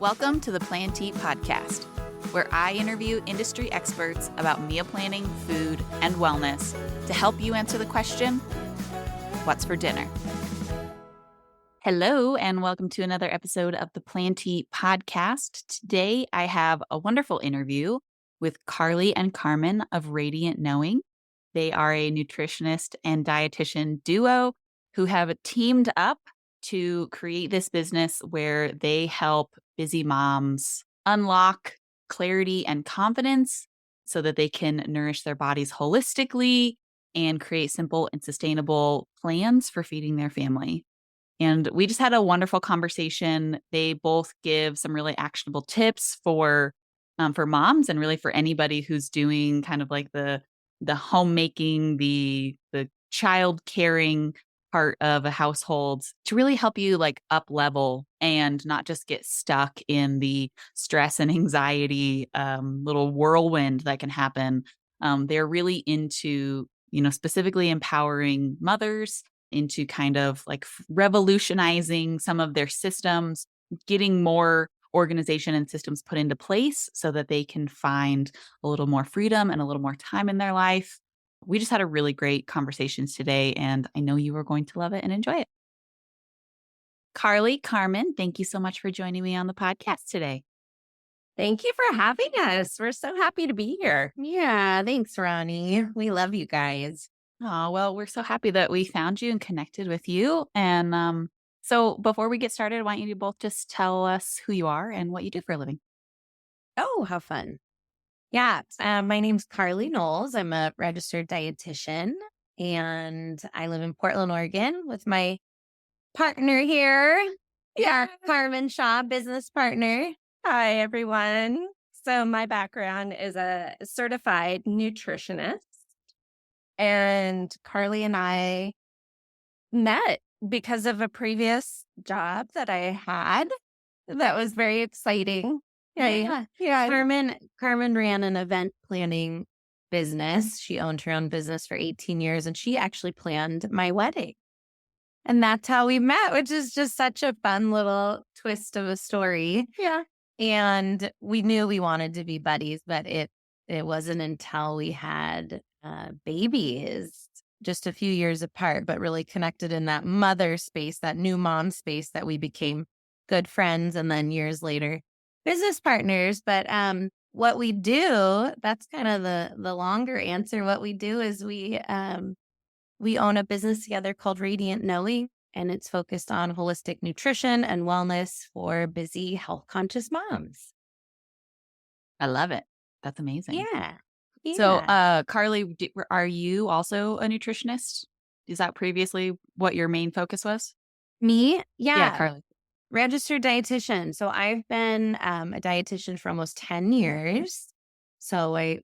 Welcome to the Plan to Eat podcast, where I interview industry experts about meal planning, food, and wellness to help you answer the question, what's for dinner? Hello, and welcome to another episode of the Plan to Eat podcast. Today, I have a wonderful interview with Carly and Carmen of Radiant Knowing. They are a nutritionist and dietitian duo who have teamed up to create this business where they help busy moms unlock clarity and confidence so that they can nourish their bodies holistically and create simple and sustainable plans for feeding their family. And we just had a wonderful conversation. They both give some really actionable tips for moms and really for anybody who's doing kind of like the homemaking, the child caring part of a household to really help you like up level and not just get stuck in the stress and anxiety little whirlwind that can happen. They're really into, specifically empowering mothers into kind of like revolutionizing some of their systems, getting more organization and systems put into place so that they can find a little more freedom and a little more time in their life. We just had a really great conversations today, and I know you are going to love it and enjoy it. Carly, Carmen, thank you so much for joining me on the podcast today. Thank you for having us. We're so happy to be here. Yeah, thanks, Ronnie. We love you guys. Oh, well, we're so happy that we found you and connected with you. And so before we get started, I want you to both just tell us who you are and what you do for a living. Oh, how fun. Yeah, my name's Carly Knowles. I'm a registered dietitian, and I live in Portland, Oregon with my partner here. Yeah, Carmen Shaw, business partner. Hi, everyone. So my background is a certified nutritionist, and Carly and I met because of a previous job that I had that was very exciting. Yeah. Carmen ran an event planning business. She owned her own business for 18 years, and she actually planned my wedding. And that's how we met, which is just such a fun little twist of a story. Yeah. And we knew we wanted to be buddies, but it wasn't until we had babies just a few years apart, but really connected in that mother space, that new mom space, that we became good friends. And then years later, business partners. But what we do, that's kind of the longer answer. What we do is we own a business together called Radiant Knowing, and it's focused on holistic nutrition and wellness for busy, health-conscious moms. I love it. That's amazing. Yeah. So, Carly, are you also a nutritionist? Is that previously what your main focus was? Me? Yeah, Carly. Registered dietitian. So I've been a dietitian for almost 10 years. So I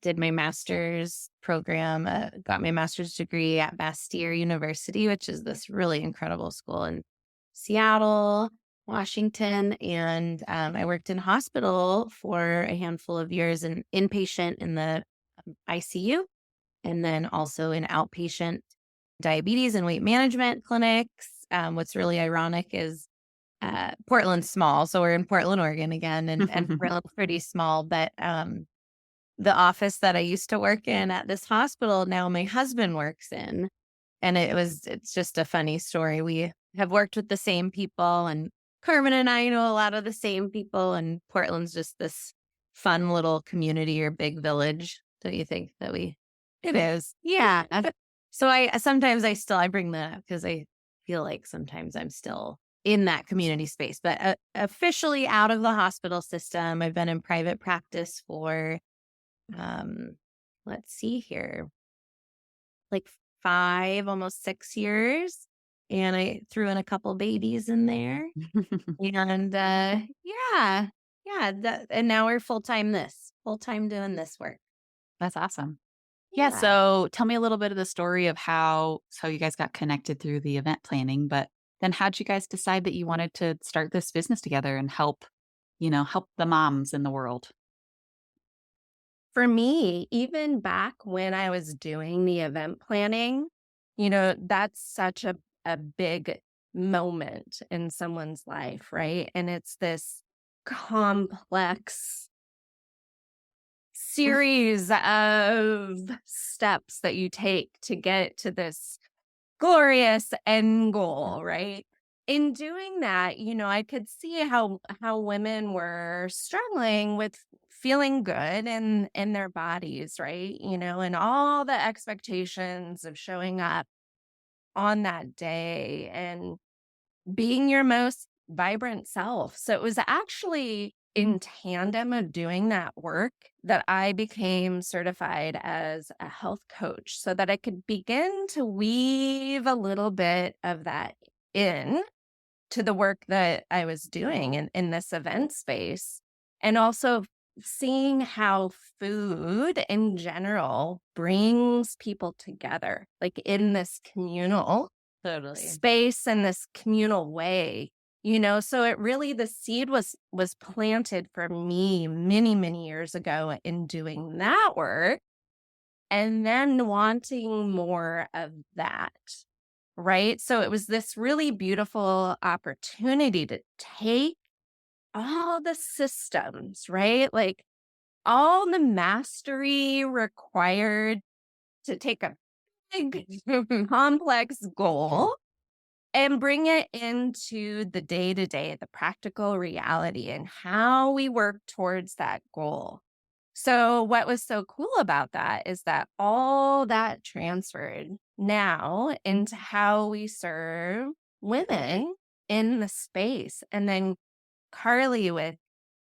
did my master's program, got my master's degree at Bastyr University, which is this really incredible school in Seattle, Washington. And I worked in hospital for a handful of years, and inpatient in the ICU, and then also in outpatient diabetes and weight management clinics. What's really ironic is Portland's small. So we're in Portland, Oregon again, and Portland's pretty small. But the office that I used to work in at this hospital, now my husband works in. And it's just a funny story. We have worked with the same people, and Carmen and I know a lot of the same people, and Portland's just this fun little community or big village. Don't you think that It is. Yeah. So I bring that up because I feel like sometimes I'm still in that community space, but officially out of the hospital system. I've been in private practice for, let's see here, like 5, almost 6 years. And I threw in a couple babies in there. And and now we're full-time doing this work. That's awesome. Yeah. So tell me a little bit of the story of how you guys got connected through the event planning, but then how'd you guys decide that you wanted to start this business together and help the moms in the world? For me, even back when I was doing the event planning, that's such a big moment in someone's life, right? And it's this complex series of steps that you take to get to this glorious end goal, right? In doing that, I could see how women were struggling with feeling good in their bodies, right? And all the expectations of showing up on that day and being your most vibrant self. So it was actually in tandem of doing that work that I became certified as a health coach so that I could begin to weave a little bit of that in to the work that I was doing in this event space. And also seeing how food in general brings people together, like in this communal Totally. space and this communal way, so it really, the seed was planted for me many, many years ago in doing that work and then wanting more of that. Right. So it was this really beautiful opportunity to take all the systems, right? Like all the mastery required to take a big, complex goal and bring it into the day to day, the practical reality, and how we work towards that goal. So, what was so cool about that is that all that transferred now into how we serve women in the space. And then Carly, with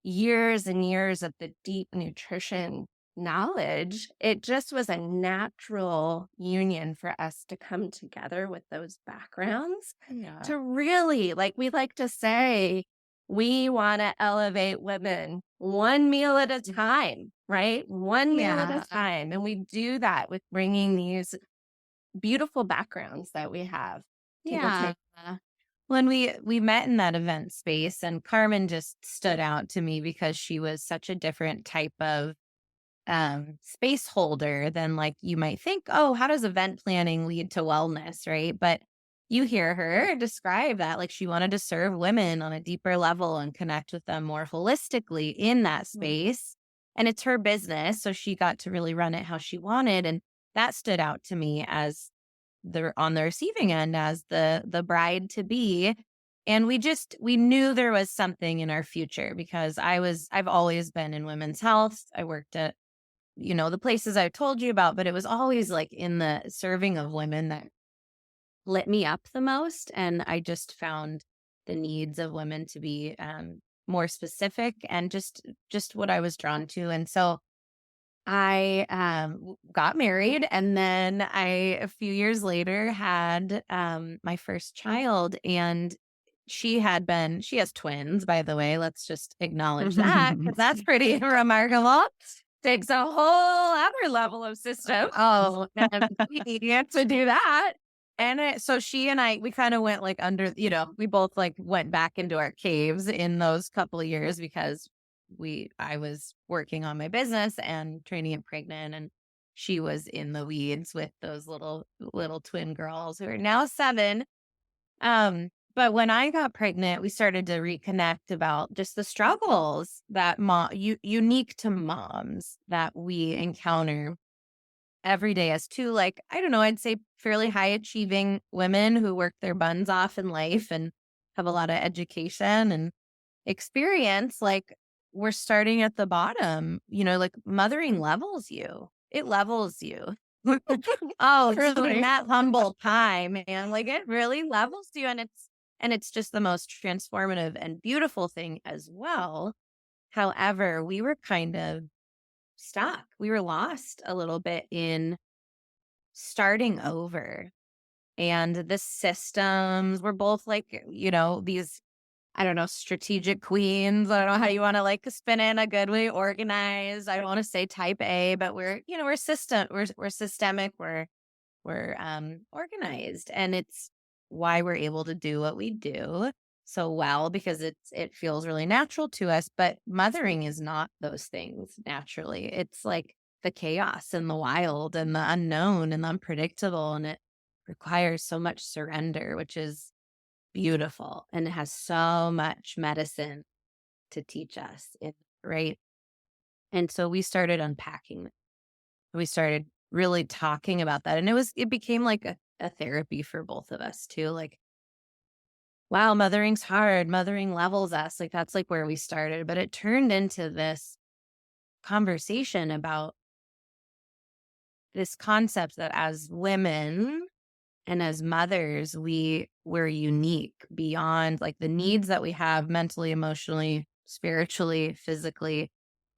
years and years of the deep nutrition knowledge, it just was a natural union for us to come together with those backgrounds Yeah. to really, like we like to say, we want to elevate women one meal at a time, right? One meal at Yeah. a time. And we do that with bringing these beautiful backgrounds that we have. Yeah. When we met in that event space, and Carmen just stood out to me because she was such a different type of space holder than like you might think, oh, how does event planning lead to wellness, right? But you hear her describe that like she wanted to serve women on a deeper level and connect with them more holistically in that space. And it's her business, so she got to really run it how she wanted. And that stood out to me as the on the receiving end as the bride to be. And we knew there was something in our future because I've always been in women's health. I worked at the places I told you about, but it was always like in the serving of women that lit me up the most. And I just found the needs of women to be more specific and just what I was drawn to. And so I got married, and then a few years later had my first child, and she has twins, by the way. Let's just acknowledge that because that's pretty remarkable. Takes a whole other level of system. Oh, and we needed to do that. And so she and I, we kind of went like under, we both like went back into our caves in those couple of years because I was working on my business and training and pregnant, and she was in the weeds with those little twin girls who are now 7. But when I got pregnant, we started to reconnect about just the struggles that unique to moms that we encounter every day as two, like, I don't know, I'd say fairly high achieving women who work their buns off in life and have a lot of education and experience. Like, we're starting at the bottom, like mothering levels you. It levels you. Oh, Really? in that humble time, man. Like it really levels you. And it's just the most transformative and beautiful thing as well. However, we were kind of stuck. We were lost a little bit in starting over. And the systems were both like, these, I don't know, strategic queens. I don't know how you want to like spin it in a good way, organized. I don't want to say type A, but we're systemic, we're organized. And it's why we're able to do what we do so well because it feels really natural to us. But mothering is not those things naturally. It's like the chaos and the wild and the unknown and the unpredictable, and it requires so much surrender, which is beautiful and it has so much medicine to teach us, right? And so we started unpacking it. We started really talking about that. And it became like a therapy for both of us too. Like, wow, mothering's hard. Mothering levels us. Like that's like where we started. But it turned into this conversation about this concept that as women and as mothers, we're unique beyond like the needs that we have mentally, emotionally, spiritually, physically,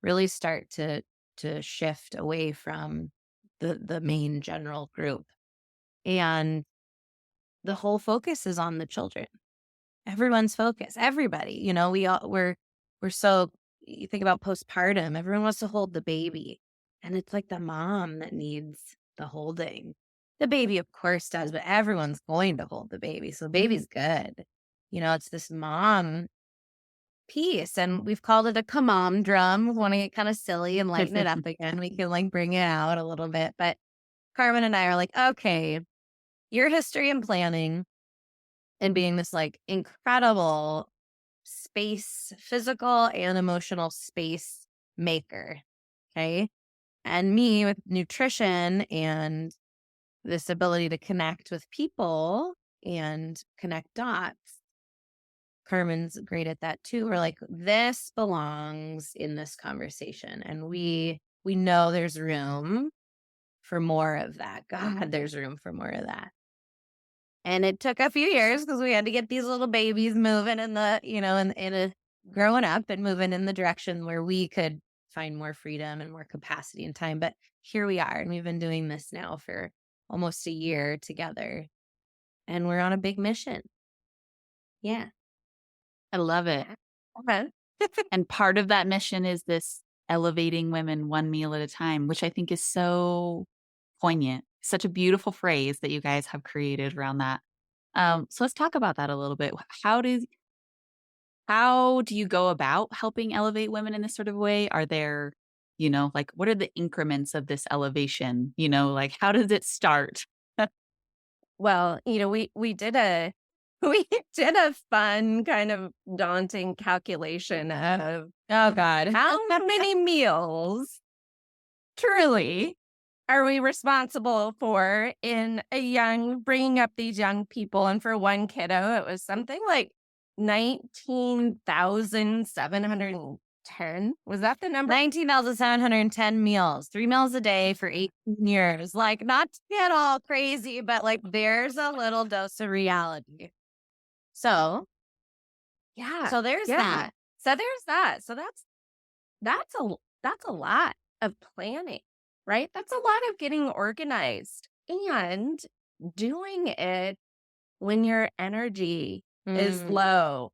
really start to shift away from the main general group. And the whole focus is on the children. Everyone's focus, everybody, we're so, you think about postpartum, everyone wants to hold the baby. And it's like the mom that needs the holding. The baby, of course, does, but everyone's going to hold the baby. So the baby's good. It's this mom piece. And we've called it a come drum. Want to get kind of silly and lighten it up again. We can like bring it out a little bit. But Carmen and I are like, okay, your history and planning and being this like incredible space, physical and emotional space maker. Okay. And me with nutrition and this ability to connect with people and connect dots. Carmen's great at that too. We're like, this belongs in this conversation. And we know there's room for more of that. God, there's room for more of that. And it took a few years because we had to get these little babies moving in the, growing up and moving in the direction where we could find more freedom and more capacity and time. But here we are. And we've been doing this now for almost a year together. And we're on a big mission. Yeah. I love it. Okay. And part of that mission is this elevating women one meal at a time, which I think is so poignant. Such a beautiful phrase that you guys have created around that. So let's talk about that a little bit. How do you go about helping elevate women in this sort of way? Are there, like what are the increments of this elevation? Like how does it start? Well, we did a we did a fun kind of daunting calculation of Oh God. how many meals truly are we responsible for in bringing up these young people. And for one kiddo, it was something like 19,710. Was that the number? 19,710 meals, 3 meals a day for 18 years. Like, not to get all crazy, but like, there's a little dose of reality. So, Yeah. so there's Yeah. that. So there's that. So that's a lot of planning, right? That's a lot of getting organized and doing it when your energy is low,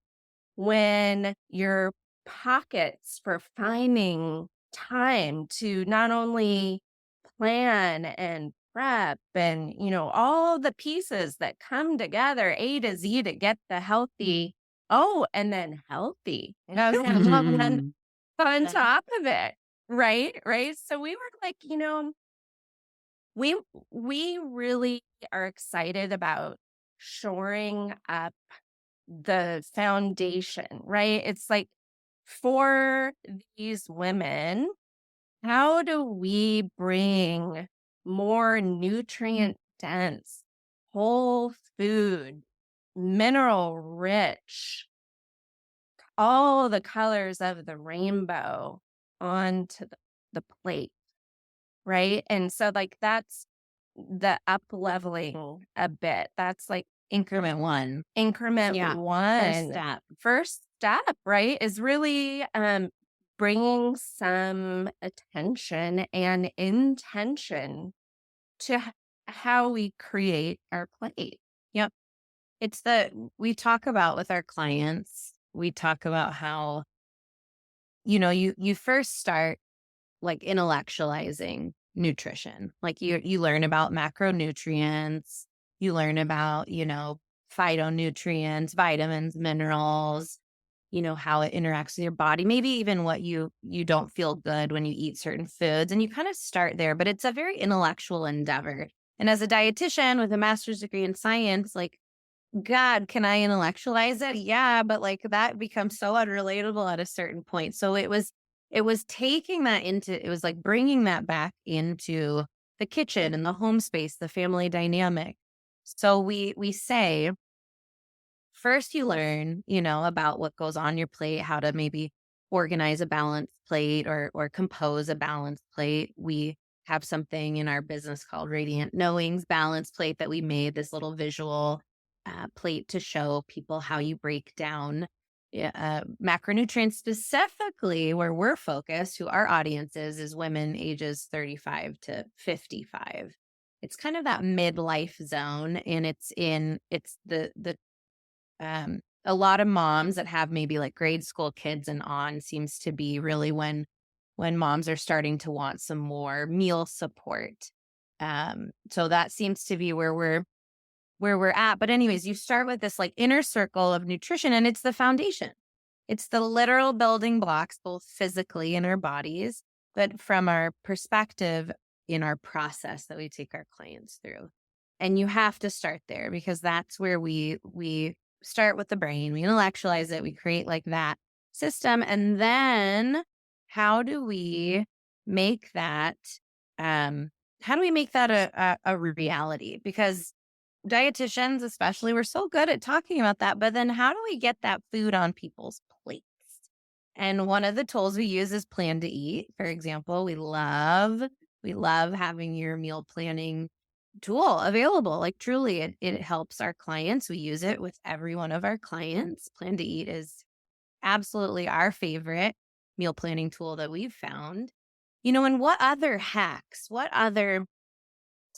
when your pockets for finding time to not only plan and prep and, all the pieces that come together, A to Z, to get the healthy. Oh, and then healthy. Mhm. On top of it. Right. Right. So we were like, we really are excited about shoring up the foundation, right? It's like for these women, how do we bring more nutrient dense, whole food, mineral rich, all the colors of the rainbow onto the plate, right? And so like that's the up leveling a bit. That's like increment one. increment Yeah. one. First step, right, is really bringing some attention and intention to how we create our plate. Yep. We talk about with our clients, we talk about how, you first start like intellectualizing nutrition. Like you learn about macronutrients, you learn about, phytonutrients, vitamins, minerals, how it interacts with your body, maybe even what you don't feel good when you eat certain foods. And you kind of start there, but it's a very intellectual endeavor. And as a dietitian with a master's degree in science, like God, can I intellectualize it? Yeah, but like that becomes so unrelatable at a certain point. So it was taking that into it was like bringing that back into the kitchen and the home space, the family dynamic. So we say first you learn, about what goes on your plate, how to maybe organize a balanced plate or compose a balanced plate. We have something in our business called Radiant Knowing's balance plate that we made this little visual plate to show people how you break down macronutrients, specifically where we're focused, who our audience is women ages 35 to 55. It's kind of that midlife zone, and it's the a lot of moms that have maybe like grade school kids and on seems to be really when moms are starting to want some more meal support. So that seems to be where we're at. But anyways, you start with this like inner circle of nutrition, and it's the foundation. It's the literal building blocks, both physically in our bodies, but from our perspective in our process that we take our clients through. And you have to start there because that's where we start with the brain, we intellectualize it, we create like that system. And then how do we make that a reality? Because dietitians, especially, we're so good at talking about that, but then how do we get that food on people's plates? And one of the tools we use is Plan to Eat. For example, we love having your meal planning tool available. Like truly, it helps our clients. We use it with every one of our clients. Plan to Eat is absolutely our favorite meal planning tool that we've found. And what other hacks, what other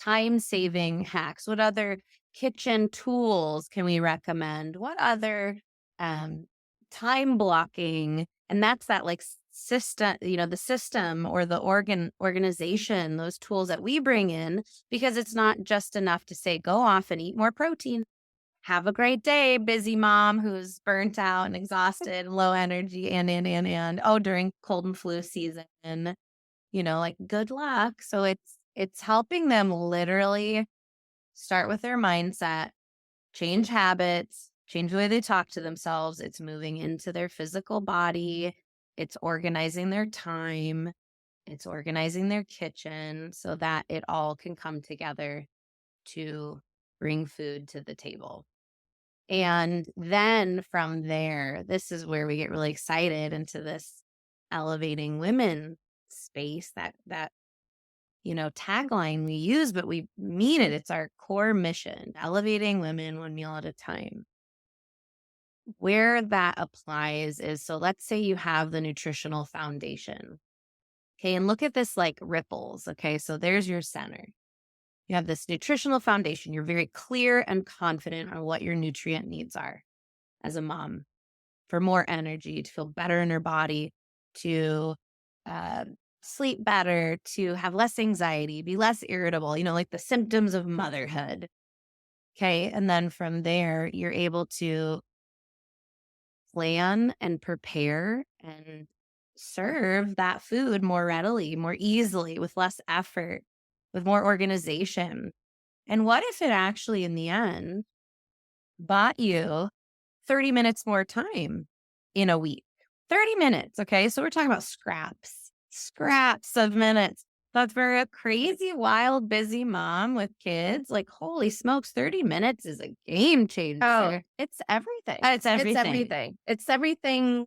time-saving hacks, what other kitchen tools can we recommend? What other time blocking? And that's that like system, the system or the organization, those tools that we bring in, because it's not just enough to say, go off and eat more protein. Have a great day, busy mom who's burnt out and exhausted, low energy, and during cold and flu season, like good luck. So it's helping them literally start with their mindset, change habits, change the way they talk to themselves. It's moving into their physical body. It's organizing their time. It's organizing their kitchen so that it all can come together to bring food to the table. And then from there, this is where we get really excited into this elevating women space, that tagline we use, but we mean it. It's our core mission, elevating women one meal at a time. Where that applies is, so let's say you have the nutritional foundation. Okay. And look at this like ripples. Okay. So there's your center. You have this nutritional foundation. You're very clear and confident on what your nutrient needs are as a mom, for more energy, to feel better in her body, to sleep better, to have less anxiety, be less irritable, like the symptoms of motherhood. Okay. And then from there, you're able to plan and prepare and serve that food more readily, more easily, with less effort, with more organization. And what if it actually, in the end, bought you 30 minutes more time in a week? 30 minutes. Okay. So we're talking about scraps of minutes. But for a crazy, wild, busy mom with kids, like, holy smokes, 30 minutes is a game changer. Oh, it's everything. It's everything. It's everything. It's everything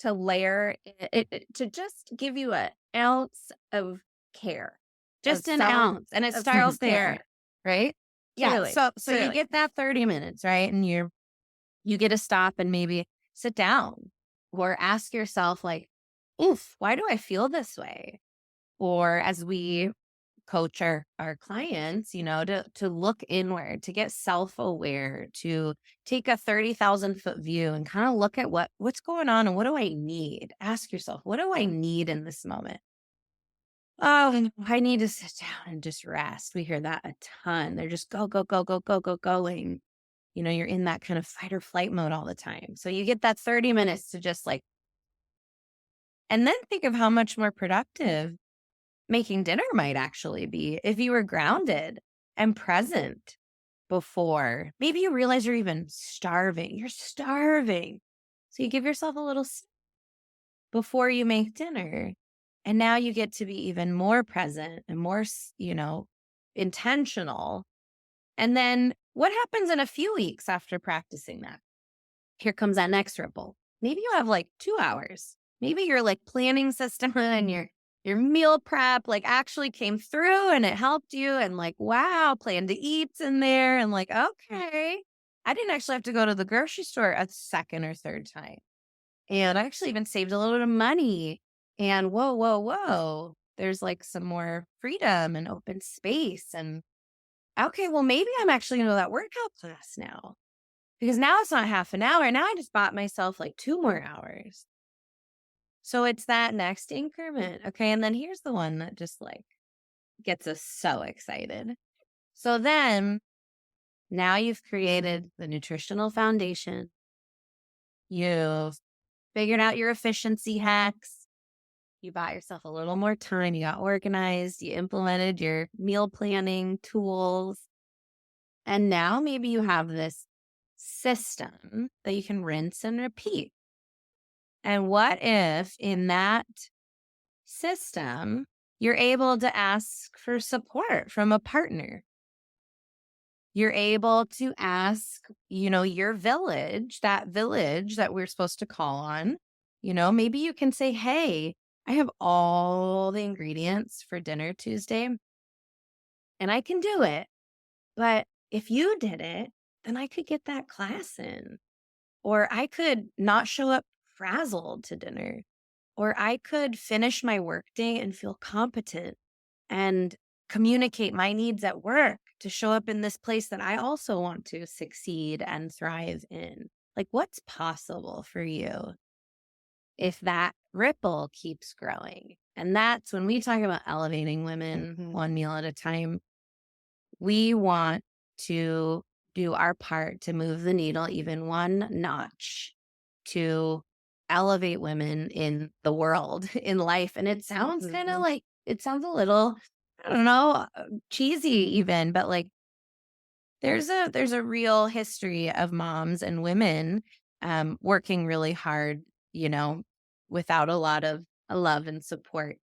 to layer it to just give you an ounce of care. Just of an self- ounce. And it of starts there, self-care. right? Yeah. Truly, So you truly. get that 30 minutes, right? And you get to stop and maybe sit down or ask yourself, like, oof, why do I feel this way? Or as we coach our clients, to look inward, to get self-aware, to take a 30,000 foot view and kind of look at what's going on and what do I need? Ask yourself, what do I need in this moment? Oh, I need to sit down and just rest. We hear that a ton. They're just go, go, go, go, go, go, going. You're in that kind of fight or flight mode all the time. So you get that 30 minutes to just like, and then think of how much more productive making dinner might actually be if you were grounded and present before. Maybe you realize you're even starving. You're starving. So you give yourself a little before you make dinner. And now you get to be even more present and more, intentional. And then what happens in a few weeks after practicing that? Here comes that next ripple. Maybe you have like 2 hours. Maybe your like planning system and your meal prep like actually came through and it helped you and like, wow, plan to eat's in there and like, okay, I didn't actually have to go to the grocery store a second or third time. And I actually even saved a little bit of money. And whoa, whoa, whoa, there's like some more freedom and open space. And okay, well, maybe I'm actually going to go to that workout class now because now it's not half an hour. Now I just bought myself like 2 more hours. So it's that next increment. Okay. And then here's the one that just like gets us so excited. So then now you've created the nutritional foundation. You've figured out your efficiency hacks. You bought yourself a little more time. You got organized. You implemented your meal planning tools. And now maybe you have this system that you can rinse and repeat. And what if in that system, you're able to ask for support from a partner? You're able to ask, your village that we're supposed to call on. Maybe you can say, hey, I have all the ingredients for dinner Tuesday and I can do it. But if you did it, then I could get that class in. Or I could not show up frazzled to dinner. Or I could finish my workday and feel competent and communicate my needs at work to show up in this place that I also want to succeed and thrive in. Like, what's possible for you if that ripple keeps growing? And that's when we talk about elevating women one meal at a time. We want to do our part to move the needle even one notch to elevate women in the world, in life. And it sounds kind of like, it sounds a little, I don't know, cheesy even, but like there's a real history of moms and women working really hard, without a lot of love and support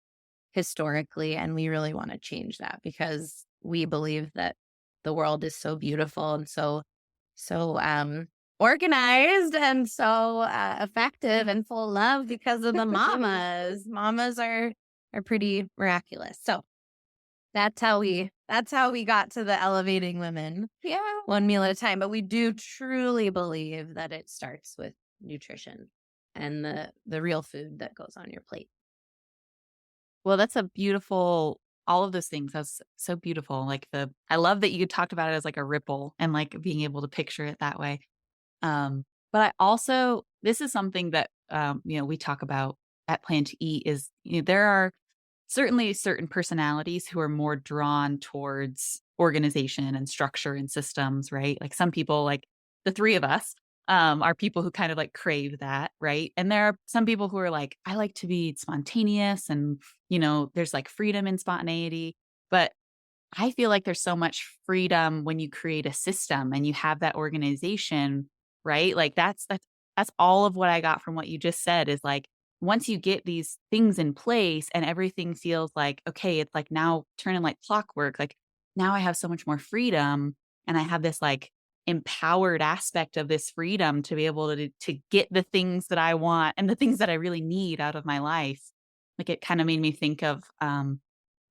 historically. And we really want to change that because we believe that the world is so beautiful and so organized and so effective and full of love because of the mamas. Mamas are pretty miraculous. So that's how we got to the elevating women. Yeah, one meal at a time. But we do truly believe that it starts with nutrition and the real food that goes on your plate. Well, that's a beautiful, all of those things. That's so beautiful. Like I love that you talked about it as like a ripple and like being able to picture it that way. But I also, this is something that, we talk about at Plan to Eat is, there are certainly certain personalities who are more drawn towards organization and structure and systems, right? Like some people, like the three of us, are people who kind of like crave that, right? And there are some people who are like, I like to be spontaneous and, there's like freedom in spontaneity. But I feel like there's so much freedom when you create a system and you have that organization, right? Like that's all of what I got from what you just said is like once you get these things in place and everything feels like okay, it's like now turning like clockwork, like now I have so much more freedom and I have this like empowered aspect of this freedom to be able to get the things that I want and the things that I really need out of my life. Like it kind of made me think of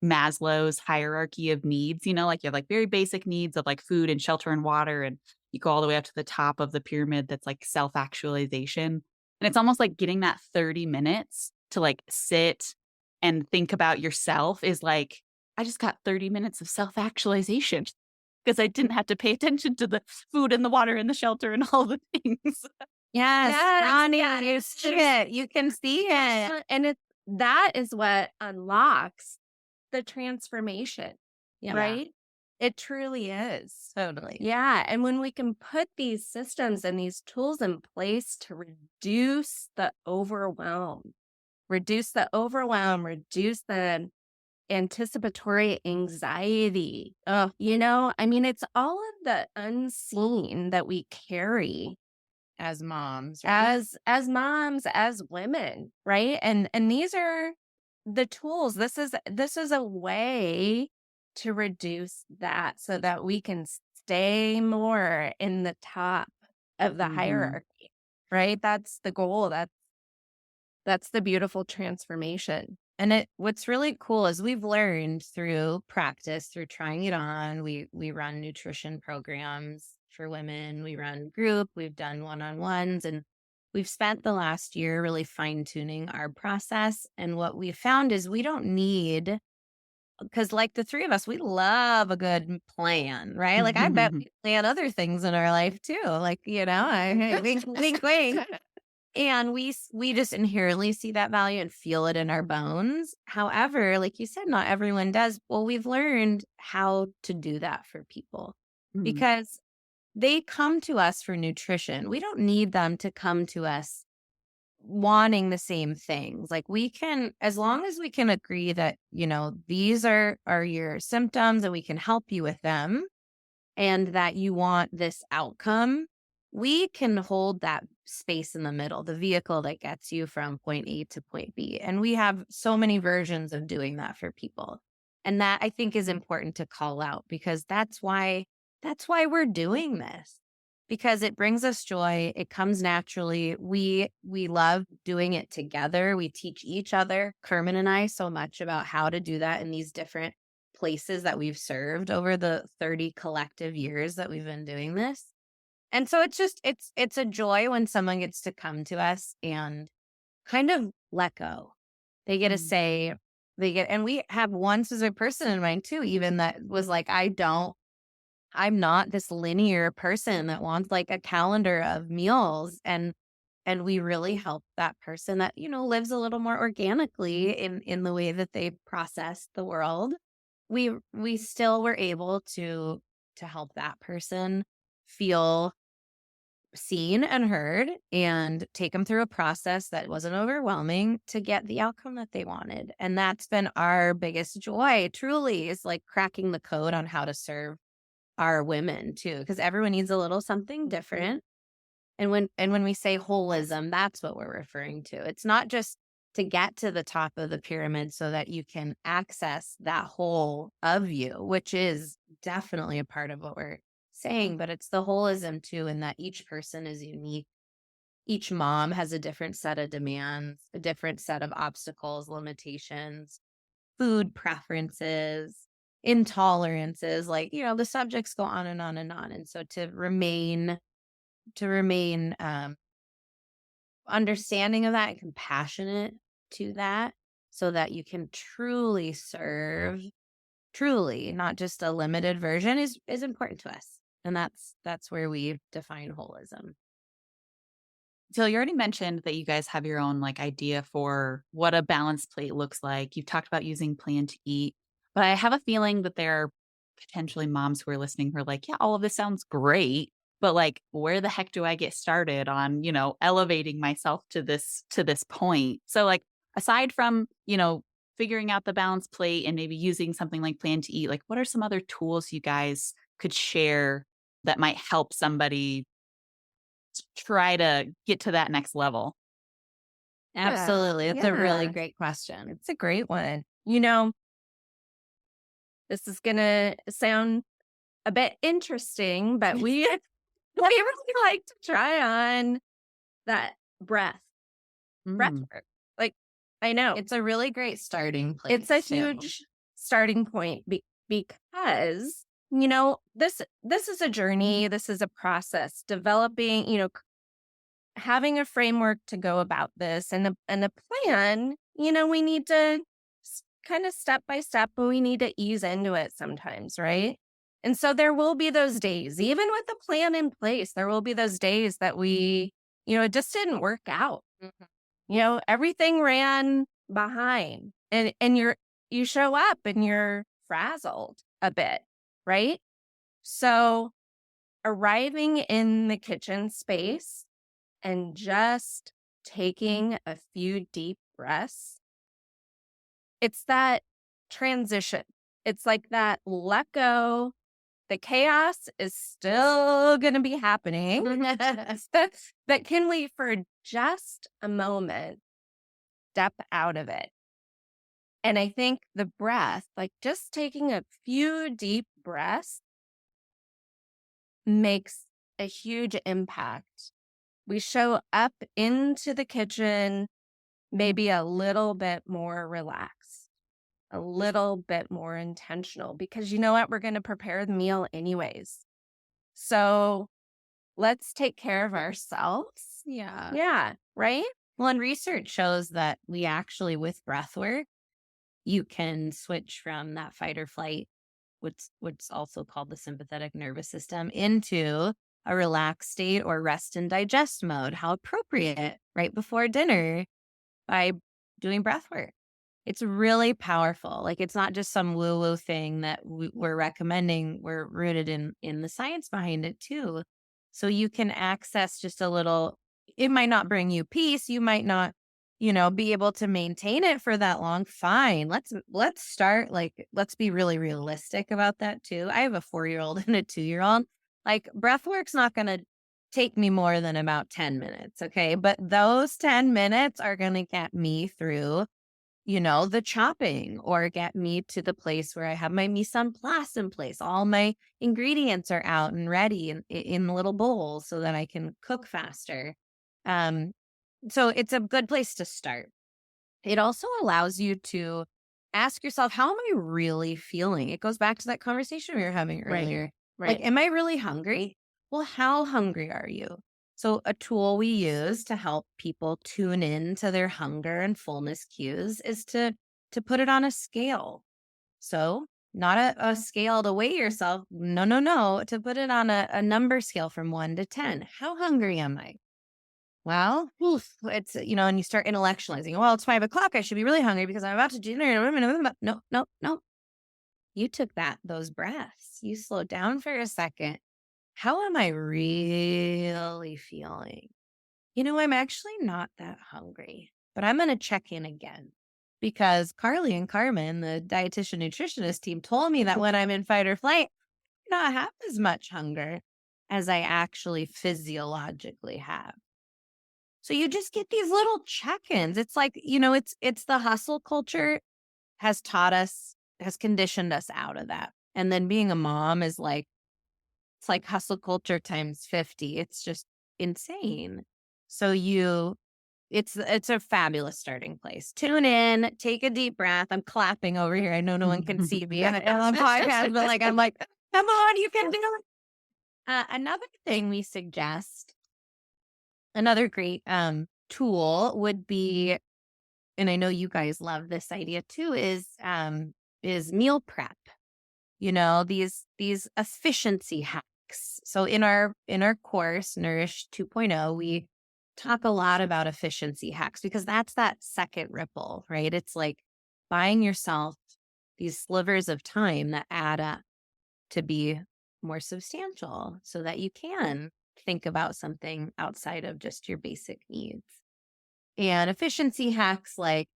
Maslow's hierarchy of needs, like you have like very basic needs of like food and shelter and water. And you go all the way up to the top of the pyramid that's like self-actualization. And it's almost like getting that 30 minutes to like sit and think about yourself is like, I just got 30 minutes of self-actualization because I didn't have to pay attention to the food and the water and the shelter and all the things. Yes, Ronnie, yeah, you see it. You can see it. And that is what unlocks the transformation, Yeah. right? It truly is. Totally. Yeah. And when we can put these systems and these tools in place to reduce the overwhelm, reduce the anticipatory anxiety. Oh, I mean, it's all of the unseen that we carry as moms, right? as moms, as women, right? And these are the tools. This is a way to reduce that so that we can stay more in the top of the Mhm. hierarchy, right? That's the goal. That's the beautiful transformation. And what's really cool is we've learned through practice, through trying it on. We run nutrition programs for women. We run group. We've done one-on-ones, and we've spent the last year really fine-tuning our process. And what we found is we don't need, because like the three of us, we love a good plan, right? Like I bet we plan other things in our life too. Like, wink, wink, wink. And we just inherently see that value and feel it in our bones. However, like you said, not everyone does. Well, we've learned how to do that for people Mhm. because they come to us for nutrition. We don't need them to come to us wanting the same things. Like we can, as long as we can agree that, these are your symptoms and we can help you with them, and that you want this outcome, we can hold that space in the middle, the vehicle that gets you from point A to point B. And we have so many versions of doing that for people. And that I think is important to call out because that's why we're doing this. Because it brings us joy. It comes naturally. We love doing it together. We teach each other, Carmen and I, so much about how to do that in these different places that we've served over the 30 collective years that we've been doing this. And so it's a joy when someone gets to come to us and kind of let go. They get to Mhm. say, and we have one specific person in mind too, even that was like, I'm not this linear person that wants like a calendar of meals. And we really help that person that, lives a little more organically in the way that they process the world. We still were able to help that person feel seen and heard and take them through a process that wasn't overwhelming to get the outcome that they wanted. And that's been our biggest joy, truly, is like cracking the code on how to serve our women too, because everyone needs a little something different. And when we say holism, that's what we're referring to. It's not just to get to the top of the pyramid so that you can access that whole of you, which is definitely a part of what we're saying, but it's the holism too, in that each person is unique. Each mom has a different set of demands, a different set of obstacles, limitations, food preferences, intolerances, like, the subjects go on and on and on. And so to remain understanding of that and compassionate to that so that you can truly serve, truly, not just a limited version is important to us. And that's where we define holism. So you already mentioned that you guys have your own like idea for what a balanced plate looks like. You've talked about using Plan to Eat, but I have a feeling that there are potentially moms who are listening who are like, yeah, all of this sounds great, but like, where the heck do I get started on, elevating myself to this point? So like, aside from, figuring out the balanced plate and maybe using something like Plan to Eat, like what are some other tools you guys could share that might help somebody try to get to that next level? Absolutely. It's a really Yeah. great question. It's a great one. This is going to sound a bit interesting, but we really like to try on that breath Mm. work. Like, I know It's a really great starting place. it's a too. huge starting point because this is a journey. This is a process. Developing, having a framework to go about this and a plan. We need to kind of step by step, but we need to ease into it sometimes, right? And so there will be those days, even with the plan in place, there will be those days that it just didn't work out. Mhm. Everything ran behind and you show up and you're frazzled a bit, right? So arriving in the kitchen space and just taking a few deep breaths, it's that transition. It's like that let go. The chaos is still going to be happening. But can we, for just a moment, step out of it? And I think the breath, like just taking a few deep breaths, makes a huge impact. We show up into the kitchen maybe a little bit more relaxed, a little bit more intentional, because you know what? We're going to prepare the meal anyways. So let's take care of ourselves. Yeah. Yeah. Right. Well, and research shows that we actually, with breath work, you can switch from that fight or flight, what's also called the sympathetic nervous system, into a relaxed state or rest and digest mode. How appropriate right before dinner by doing breath work. It's really powerful. Like, it's not just some woo-woo thing that we're recommending. We're rooted in the science behind it too. So you can access just a little. It might not bring you peace. You might not, be able to maintain it for that long. Fine. Let's start. Like, let's be really realistic about that too. I have a 4-year-old and a 2-year-old. Like, breath work's not going to take me more than about 10 minutes. Okay. But those 10 minutes are going to get me through, the chopping, or get me to the place where I have my mise en place in place. All my ingredients are out and ready in little bowls so that I can cook faster. Um, so it's a good place to start. It also allows you to ask yourself, how am I really feeling? It goes back to that conversation we were having earlier. Right. Like, am I really hungry? Well, how hungry are you? So a tool we use to help people tune in to their hunger and fullness cues is to put it on a scale. So not a scale to weigh yourself. No, no, no. To put it on a number scale from 1 to 10. How hungry am I? Well, it's, and you start intellectualizing. Well, it's 5 o'clock. I should be really hungry because I'm about to do dinner. No, no, no. You took those breaths. You slowed down for a second. How am I really feeling? I'm actually not that hungry, but I'm going to check in again, because Carly and Carmen, the dietitian nutritionist team, told me that when I'm in fight or flight, I don't have as much hunger as I actually physiologically have. So you just get these little check-ins. It's like, it's the hustle culture has conditioned us out of that. And then being a mom is like, it's like hustle culture times 50. It's just insane. So it's a fabulous starting place. Tune in, take a deep breath. I'm clapping over here. I know no one can see me on the podcast, but I'm like, come on, you can do it. Another thing we suggest, another great tool would be, and I know you guys love this idea too, is meal prep. These efficiency hacks. So in our course, Nourish 2.0, we talk a lot about efficiency hacks, because that's that second ripple, right? It's like buying yourself these slivers of time that add up to be more substantial, so that you can think about something outside of just your basic needs. And efficiency hacks, like,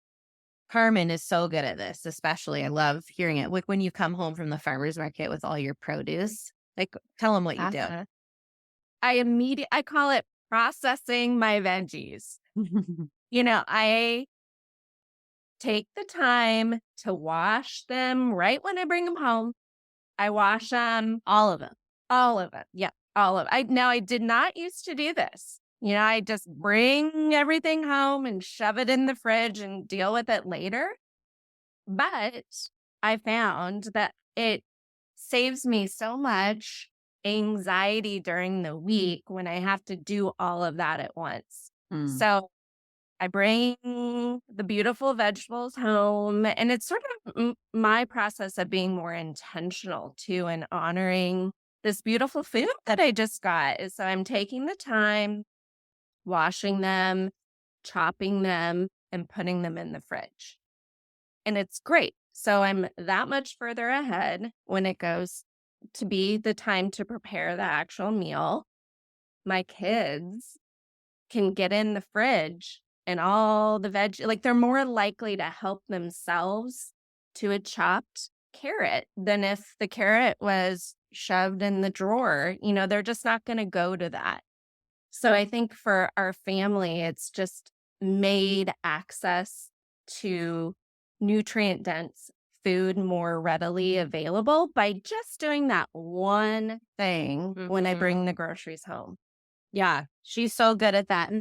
Carmen is so good at this, especially. I love hearing it. Like, when you come home from the farmer's market with all your produce, like, tell them what you do. I call it processing my veggies. I take the time to wash them right when I bring them home. I wash them. All of them. All of it. Yeah, all of it. I did not used to do this. I just bring everything home and shove it in the fridge and deal with it later. But I found that it saves me so much anxiety during the week when I have to do all of that at once. So I bring the beautiful vegetables home, and it's sort of my process of being more intentional too, and honoring this beautiful food that I just got. So I'm taking the time, washing them, chopping them, and putting them in the fridge. And it's great. So I'm that much further ahead when it goes to be the time to prepare the actual meal. My kids can get in the fridge and all the veg, like, they're more likely to help themselves to a chopped carrot than if the carrot was shoved in the drawer. They're just not going to go to that. So I think for our family, it's just made access to nutrient dense food more readily available by just doing that one thing when I bring the groceries home. Yeah, she's so good at that.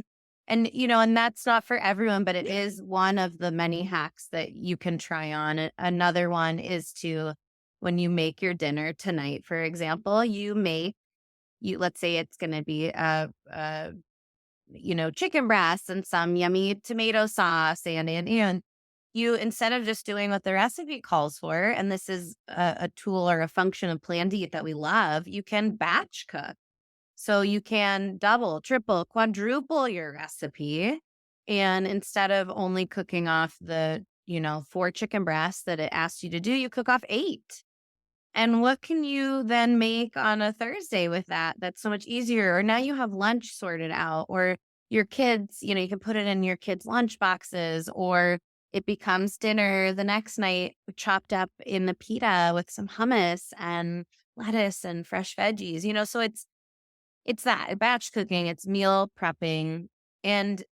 And that's not for everyone, but it is one of the many hacks that you can try on. Another one is when you make your dinner tonight, for example, let's say it's going to be chicken breast and some yummy tomato sauce and you, instead of just doing what the recipe calls for, and this is a tool or a function of Plan to Eat that we love, you can batch cook. So you can double, triple, quadruple your recipe. And instead of only cooking off the, 4 chicken breasts that it asks you to do, you cook off 8. And what can you then make on a Thursday with that? That's so much easier. Or now you have lunch sorted out, or your kids, you can put it in your kids' lunch boxes, or it becomes dinner the next night, chopped up in the pita with some hummus and lettuce and fresh veggies, so it's that batch cooking, it's meal prepping, and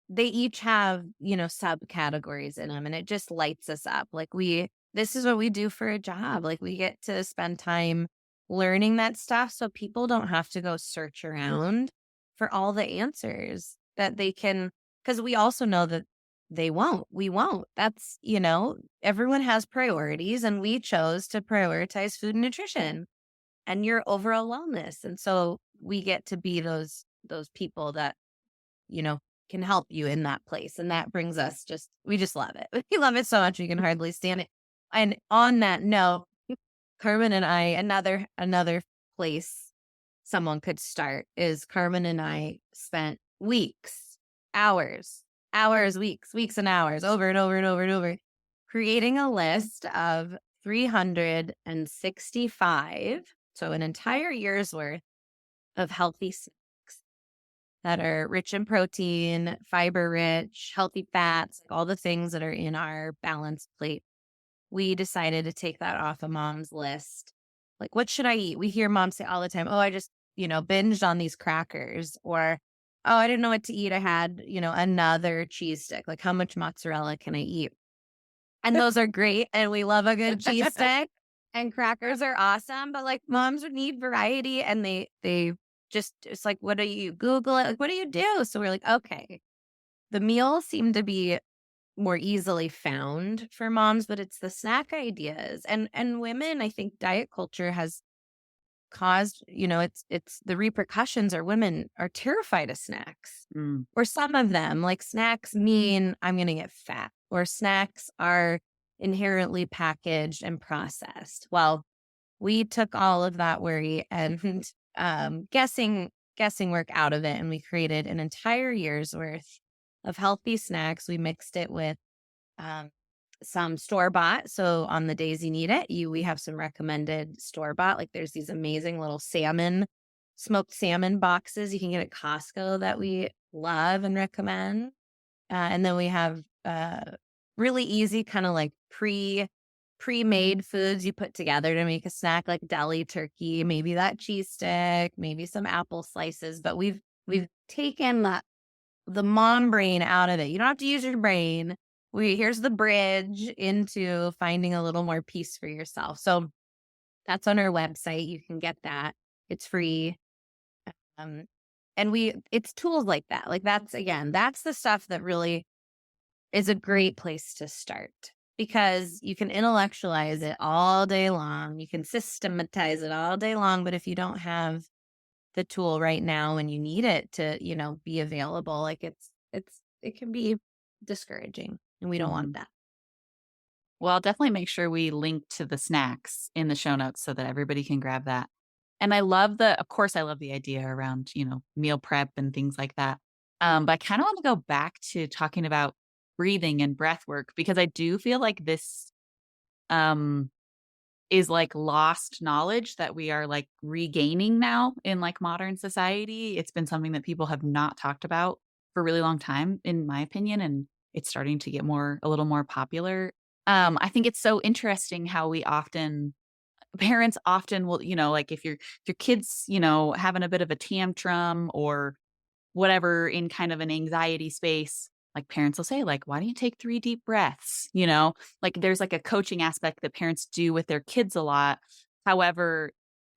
they each have, subcategories in them, and it just lights us up. Like this is what we do for a job. Like we get to spend time learning that stuff so people don't have to go search around for all the answers that they can, because we also know that we won't. That's, everyone has priorities, and we chose to prioritize food and nutrition and your overall wellness. And so we get to be those people that, can help you in that place. And that brings us we just love it. We love it so much we can hardly stand it. And on that note, Carmen and I, another place someone could start is Carmen and I spent weeks, hours, weeks and hours over and over and over and over, creating a list of 365, so an entire year's worth of healthy snacks that are rich in protein, fiber rich, healthy fats, like all the things that are in our balanced plate. We decided to take that off of mom's list. Like, what should I eat? We hear mom say all the time, oh, I just, binged on these crackers, or, oh, I didn't know what to eat. I had, another cheese stick. Like, how much mozzarella can I eat? And those are great. And we love a good cheese stick, and crackers are awesome. But like moms would need variety, and they it's like, what do you Google it? Like, what do you do? So we're like, okay, the meals seem to be more easily found for moms, but it's the snack ideas. And women, I think diet culture has caused, it's the repercussions are women are terrified of snacks. Or some of them, like snacks mean I'm going to get fat, or snacks are inherently packaged and processed. Well, we took all of that worry and guessing work out of it, and we created an entire year's worth of healthy snacks. We mixed it with some store-bought. So on the days you need it, we have some recommended store-bought. Like there's these amazing little smoked salmon boxes you can get at Costco that we love and recommend. And then we have really easy kind of like pre-made foods you put together to make a snack, like deli turkey, maybe that cheese stick, maybe some apple slices. But we've taken the mom brain out of it. You don't have to use your brain. Here's the bridge into finding a little more peace for yourself. So that's on our website. You can get that. It's free. And it's tools like that. Like that's the stuff that really is a great place to start, because you can intellectualize it all day long. You can systematize it all day long. But if you don't have the tool right now and you need it to, be available, like it can be discouraging, and we don't want that. Well, I'll definitely make sure we link to the snacks in the show notes so that everybody can grab that. And I love the idea around, meal prep and things like that. But I kind of want to go back to talking about breathing and breath work, because I do feel like this is like lost knowledge that we are like regaining now in like modern society. It's been something that people have not talked about for a really long time, in my opinion, and it's starting to get a little more popular. I think it's so interesting how parents often will, like if your kids, having a bit of a tantrum or whatever in kind of an anxiety space, like parents will say like, "Why don't you take 3 deep breaths?" Like there's like a coaching aspect that parents do with their kids a lot. However,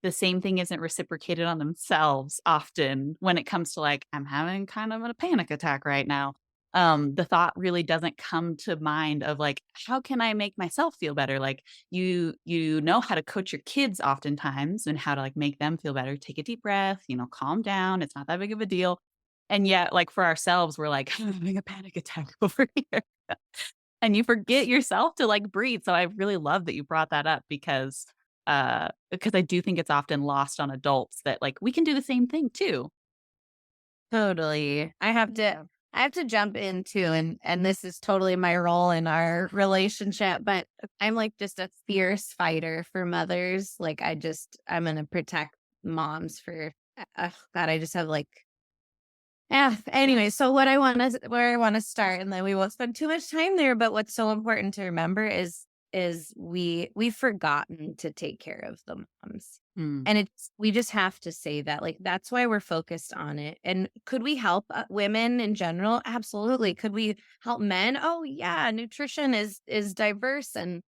the same thing isn't reciprocated on themselves often when it comes to like, "I'm having kind of a panic attack right now." The thought really doesn't come to mind of like, "How can I make myself feel better?" Like you know how to coach your kids oftentimes and how to like make them feel better. Take a deep breath, calm down. It's not that big of a deal. And yet, like, for ourselves, we're like, "I'm having a panic attack over here." And you forget yourself to, like, breathe. So I really love that you brought that up because I do think it's often lost on adults that, like, we can do the same thing too. Totally. Yeah. I have to jump into, and this is totally my role in our relationship, but I'm like just a fierce fighter for mothers. Like I'm going to protect moms for God, I just have like yeah. Anyway, so where I want to start, and then we won't spend too much time there. But what's so important to remember is we've forgotten to take care of the moms, Mm. and we just have to say that. Like that's why we're focused on it. And could we help women in general? Absolutely. Could we help men? Oh yeah, nutrition is diverse and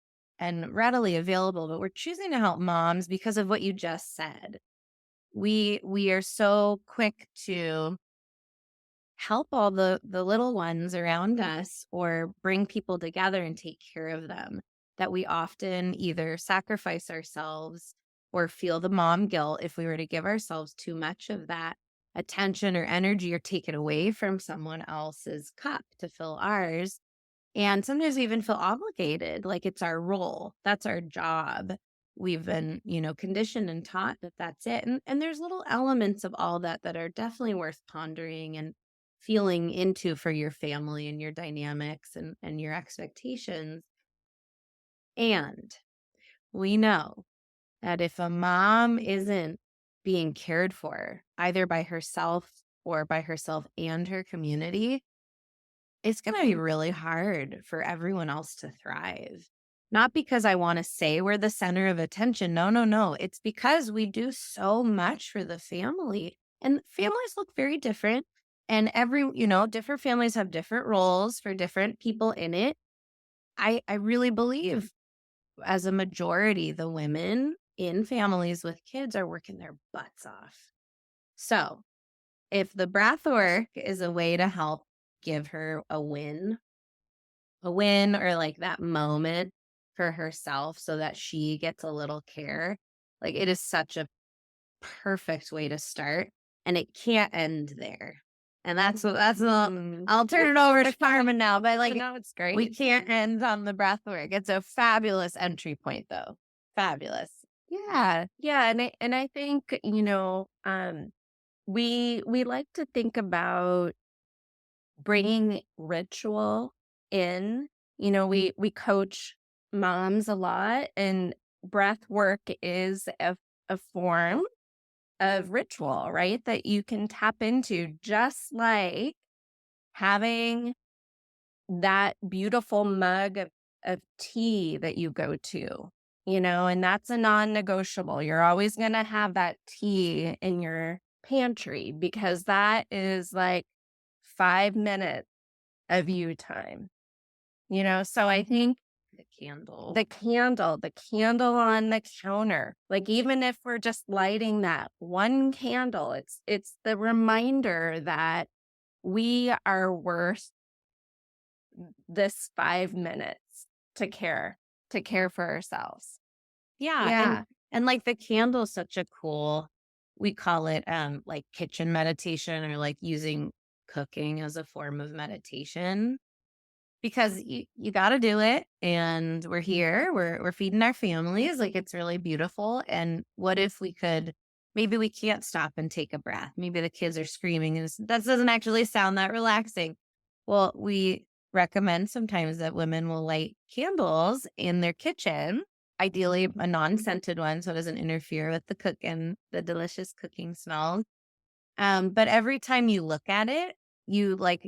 readily available. But we're choosing to help moms because of what you just said. We are so quick to help all the little ones around us or bring people together and take care of them that we often either sacrifice ourselves or feel the mom guilt if we were to give ourselves too much of that attention or energy or take it away from someone else's cup to fill ours. And sometimes we even feel obligated, like it's our role, that's our job. We've been, conditioned and taught that that's it. And there's little elements of all that that are definitely worth pondering and feeling into for your family and your dynamics and your expectations. And we know that if a mom isn't being cared for, either by herself or by herself and her community, it's going to be really hard for everyone else to thrive. Not because I want to say we're the center of attention. No, no, no. It's because we do so much for the family. And families look very different. And different families have different roles for different people in it. I really believe, as a majority, the women in families with kids are working their butts off. So if the breath work is a way to help give her a win or like that moment for herself so that she gets a little care, like it is such a perfect way to start, and it can't end there. And I'll turn it over to Carmen now, but like No, it's great. we can't end on the breath work. It's a fabulous entry point though. Fabulous. Yeah. Yeah. And I think, we like to think about bringing ritual in. We coach moms a lot, and breath work is a form of ritual, right? That you can tap into, just like having that beautiful mug of tea that you go to, and that's a non-negotiable. You're always going to have that tea in your pantry because that is like 5 minutes of you time, So I think the candle on the counter, like even if we're just lighting that one candle, it's the reminder that we are worth this 5 minutes to care for ourselves. Yeah, Yeah. and like the candle is such a cool, we call it like kitchen meditation, or like using cooking as a form of meditation, because you got to do it, and we're here, we're feeding our families, like it's really beautiful. And what if we could, maybe we can't stop and take a breath, maybe the kids are screaming and that doesn't actually sound that relaxing. Well, we recommend sometimes that women will light candles in their kitchen, ideally a non-scented one so it doesn't interfere with the cook and the delicious cooking smells. But every time you look at it, you like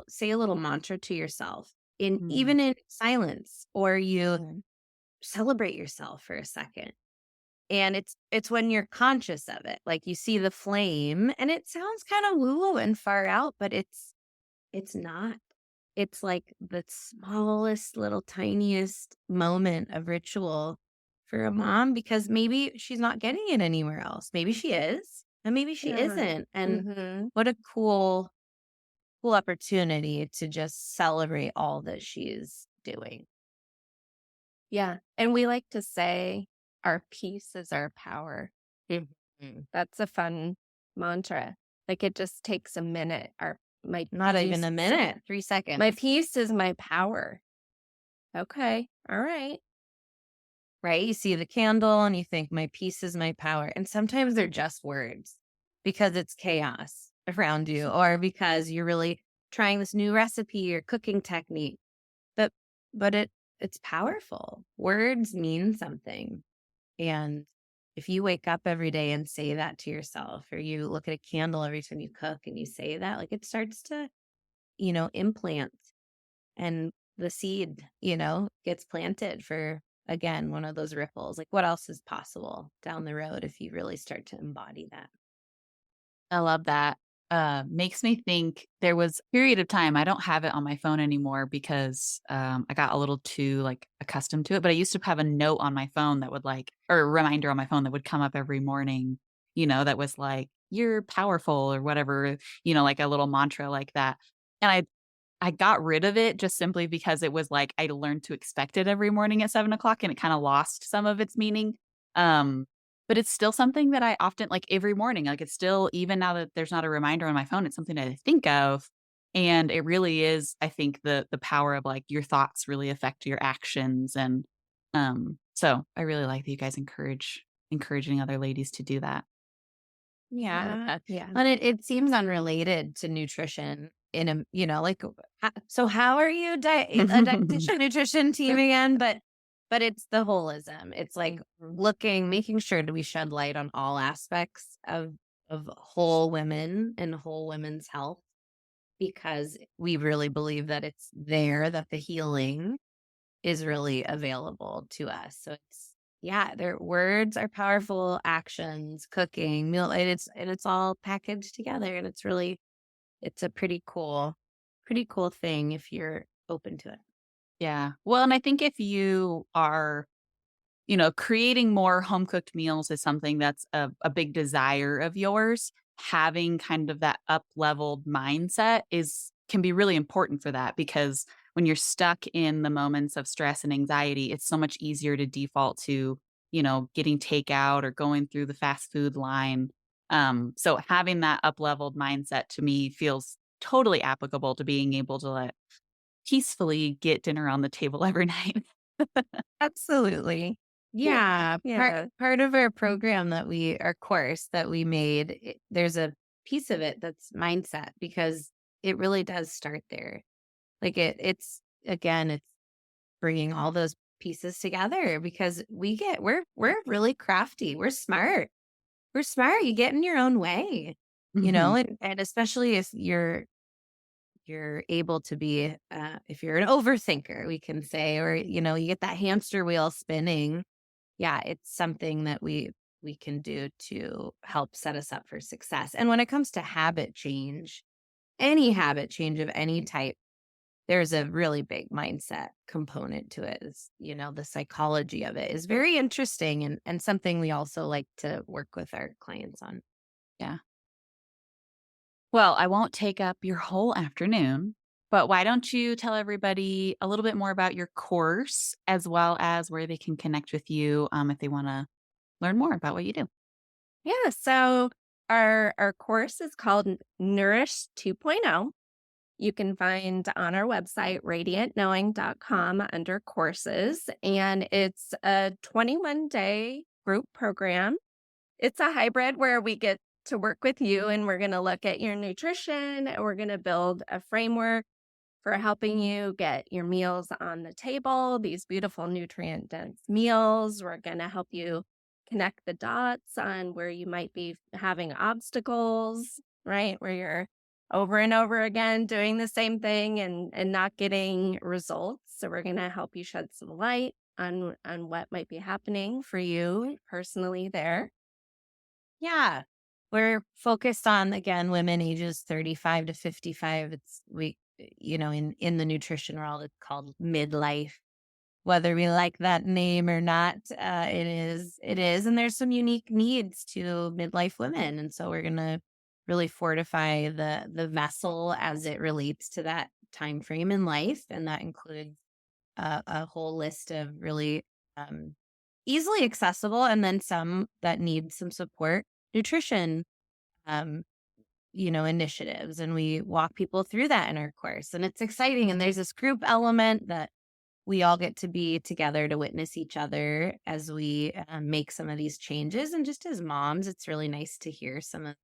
say a little mantra to yourself. Mm. even in silence, or you Mhm. celebrate yourself for a second. And it's when you're conscious of it. Like you see the flame and it sounds kind of woo and far out, but it's not. It's like the smallest little tiniest moment of ritual for a mom because maybe she's not getting it anywhere else. Maybe she is, and maybe she Yeah. isn't. And Mhm. what a cool opportunity to just celebrate all that she's doing. Yeah. And we like to say our peace is our power. Mhm. That's a fun mantra. Like it just takes a minute. My Not even peace, a minute, 3 my seconds. peace is my power. Okay. All right. Right? You see the candle and you think, my peace is my power. And sometimes they're just words because it's chaos around you or because you're really trying this new recipe or cooking technique. But it's powerful. Words mean something. And if you wake up every day and say that to yourself, or you look at a candle every time you cook and you say that, like it starts to, implant and the seed, gets planted for, again, one of those ripples. Like what else is possible down the road if you really start to embody that? I love that. Makes me think there was a period of time, I don't have it on my phone anymore because, I got a little too, like, accustomed to it, but I used to have a note on my phone that would, like or a reminder on my phone that would come up every morning, that was like, "You're powerful," or whatever, like a little mantra like that. And I got rid of it just simply because it was like I learned to expect it every morning at 7 o'clock, and it kinda lost some of its meaning. Um, but it's still something that I often like, every morning, like, it's still even now that there's not a reminder on my phone, it's something that I think of, and it really is, I think, the power of, like, your thoughts really affect your actions, and, so I really like that you guys encouraging other ladies to do that. Yeah. Yeah. And it seems unrelated to nutrition in a, like, so how are you a dietitian nutrition team again? But it's the holism. It's like making sure that we shed light on all aspects of whole women and whole women's health because we really believe that it's there, that the healing is really available to us. So yeah, their words are powerful, actions, cooking, meal, and it's all packaged together. And it's a pretty cool thing if you're open to it. Yeah. Well, and I think if you are creating more home cooked meals is something that's a big desire of yours. Having kind of that up leveled mindset can be really important for that because when you're stuck in the moments of stress and anxiety, it's so much easier to default to, getting takeout or going through the fast food line. So having that up leveled mindset to me feels totally applicable to being able to peacefully get dinner on the table every night. Absolutely. Yeah. Yeah. Yeah. Part of our program our course that we made, there's a piece of it that's mindset because it really does start there. Like it's again, it's bringing all those pieces together because we're really crafty. We're smart. We're smart. You get in your own way, Mhm. and especially if you're able to be, if you're an overthinker, we can say, or, you get that hamster wheel spinning. Yeah, it's something that we can do to help set us up for success. And when it comes to habit change, any habit change of any type, there's a really big mindset component to it. The psychology of it is very interesting and something we also like to work with our clients on. Yeah. Well, I won't take up your whole afternoon, but why don't you tell everybody a little bit more about your course as well as where they can connect with you if they want to learn more about what you do? Yeah. So our course is called Nourish 2.0. You can find on our website, radiantknowing.com under courses. And it's a 21-day group program. It's a hybrid where we get to work with you and we're going to look at your nutrition and we're going to build a framework for helping you get your meals on the table, these beautiful nutrient dense meals. We're going to help you connect the dots on where you might be having obstacles, right? Where you're over and over again, doing the same thing and not getting results. So we're going to help you shed some light on what might be happening for you personally there. Yeah. We're focused on, again, women ages 35 to 55. In the nutrition world, it's called midlife. Whether we like that name or not, it is. And there's some unique needs to midlife women. And so we're going to really fortify the vessel as it relates to that time frame in life. And that includes a whole list of really easily accessible, and then some that need some support, nutrition, um, initiatives. And we walk people through that in our course. And it's exciting. And there's this group element that we all get to be together to witness each other as we make some of these changes. And just as moms, it's really nice to hear some of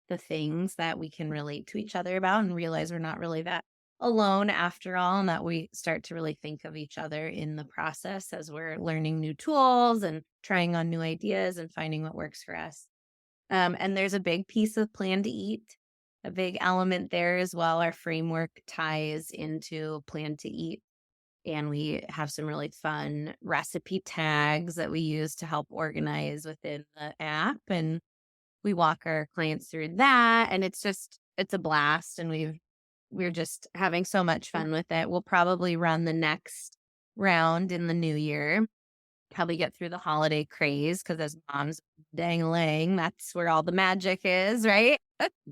the things that we can relate to each other about and realize we're not really that alone after all, and that we start to really think of each other in the process as we're learning new tools and trying on new ideas and finding what works for us. And there's a big piece of Plan to Eat, a big element there as well. Our framework ties into Plan to Eat. And we have some really fun recipe tags that we use to help organize within the app. And we walk our clients through that. And it's a blast. And we're just having so much fun with it. We'll probably run the next round in the new year, probably get through the holiday craze, because as moms, dang-a-lang, that's where all the magic is, right?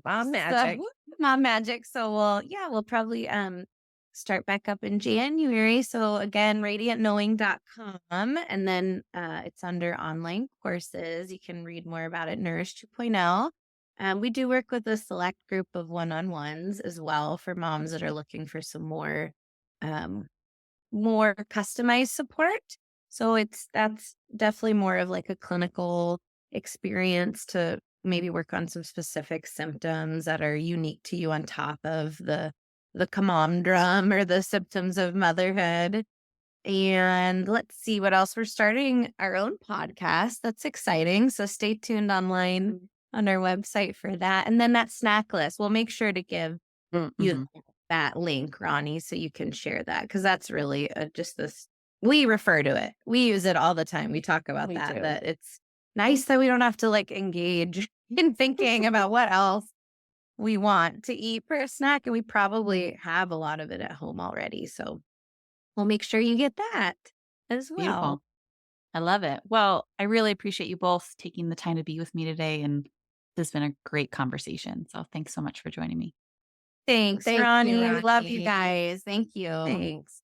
Mom magic. Mom magic. So we'll probably start back up in January. So again, radiantknowing.com, and then it's under online courses. You can read more about it, Nourish 2.0. We do work with a select group of one-on-ones as well for moms that are looking for some more customized support. So that's definitely more of like a clinical experience to maybe work on some specific symptoms that are unique to you on top of the conundrum or the symptoms of motherhood. And let's see what else. We're starting our own podcast. That's exciting. So stay tuned online on our website for that. And then that snack list, we'll make sure to give you that link, Ronnie, so you can share that, because that's really just this. We refer to it. We use it all the time. We talk about that it's nice that we don't have to like engage in thinking about what else we want to eat for a snack. And we probably have a lot of it at home already. So we'll make sure you get that as well. Beautiful. I love it. Well, I really appreciate you both taking the time to be with me today. And this has been a great conversation. So thanks so much for joining me. Thanks, Thank you, Ronnie. Ronnie. Love you guys. Thank you. Thanks.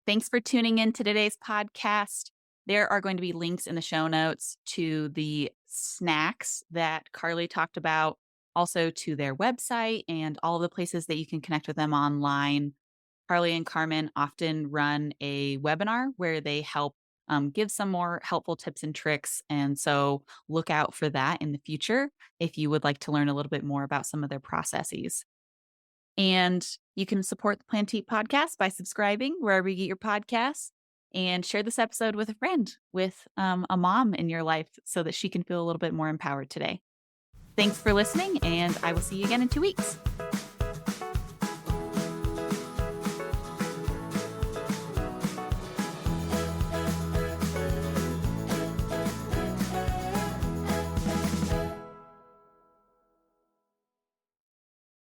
Thanks for tuning in to today's podcast. There are going to be links in the show notes to the snacks that Carly talked about, also to their website and all of the places that you can connect with them online. Carly and Carmen often run a webinar where they help give some more helpful tips and tricks. And so look out for that in the future if you would like to learn a little bit more about some of their processes. And you can support the Plan to Eat podcast by subscribing wherever you get your podcasts, and share this episode with a friend, with a mom in your life, so that she can feel a little bit more empowered today. Thanks for listening, and I will see you again in 2 weeks.